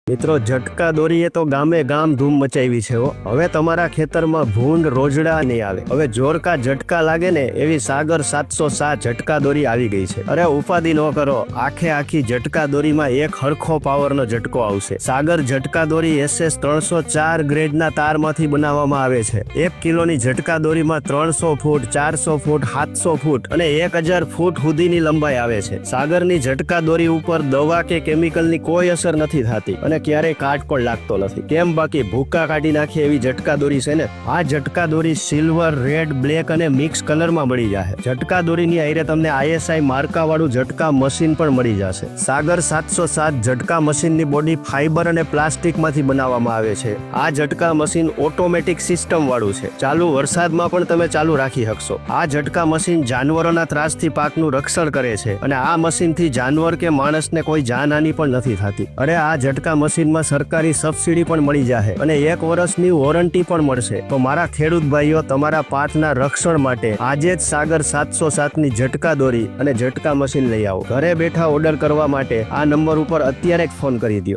મિત્રો ઝટકા દોરીએ તો ગામે ગામ ધૂમ મચાવી છે હો. હવે તમારા ખેતરમાં ભૂંડ રોજડા નહીં આવે. હવે જોરકા ઝટકા લાગે ને એવી સાગર 707 ઝટકા દોરી આવી ગઈ છે. અરે ઉપાધિ ન કરો, આખી ઝટકા દોરીમાં એક હરખો પાવરનો ઝટકો આવશે. સાગર ઝટકા દોરી SS 304 ગ્રેડના તારમાંથી બનાવવામાં આવે છે. 1 કિલોની ઝટકા દોરીમાં 300 ફૂટ, 400 ફૂટ, 700 ફૂટ અને 1000 ફૂટ સુધીની લંબાઈ આવે છે. સાગરની ઝટકા દોરી ઉપર દવા કે કેમિકલની કોઈ અસર નથી થતી અને ક્યારેય કાટ પણ લાગતો નથી. કેમ બાકી ભૂકા કાઢી નાખે એવી ઝટકા દોરી છે ને. આ ઝટકા દોરી સિલ્વર, રેડ, બ્લેક અને મિક્સ કલરમાં મળી જશે. ઝટકા દોરીની આઈરે તમને ISI માર્કા વાળું ઝટકા મશીન પણ મળી જશે. સાગર 707 ઝટકા મશીનની બોડી ફાઈબર અને પ્લાસ્ટિકમાંથી બનાવવામાં આવે છે. આ ઝટકા મશીન ઓટોમેટિક સિસ્ટમ વાળું છે. ચાલુ વરસાદમાં પણ તમે ચાલુ રાખી શકશો. આ ઝટકા મશીન જાનવરોના ત્રાસથી પાકનું રક્ષણ કરે છે અને આ મશીનથી જાનવર કે માણસને કોઈ જાનહાની પણ નથી થતી. અરે આ ઝટકા મશીનમાં સરકારી સબસિડી પણ મળી જશે અને 1 વર્ષની વોરંટી પણ મળશે. તો મારા ખેડૂત ભાઈઓ, તમારા પાકના રક્ષણ માટે આજે જ સાગર 707ની ઝટકા દોરી અને ઝટકા મશીન લઈ આવો. ઘરે બેઠા ઓર્ડર કરવા માટે આ નંબર ઉપર અત્યારે જ ફોન કરી દો.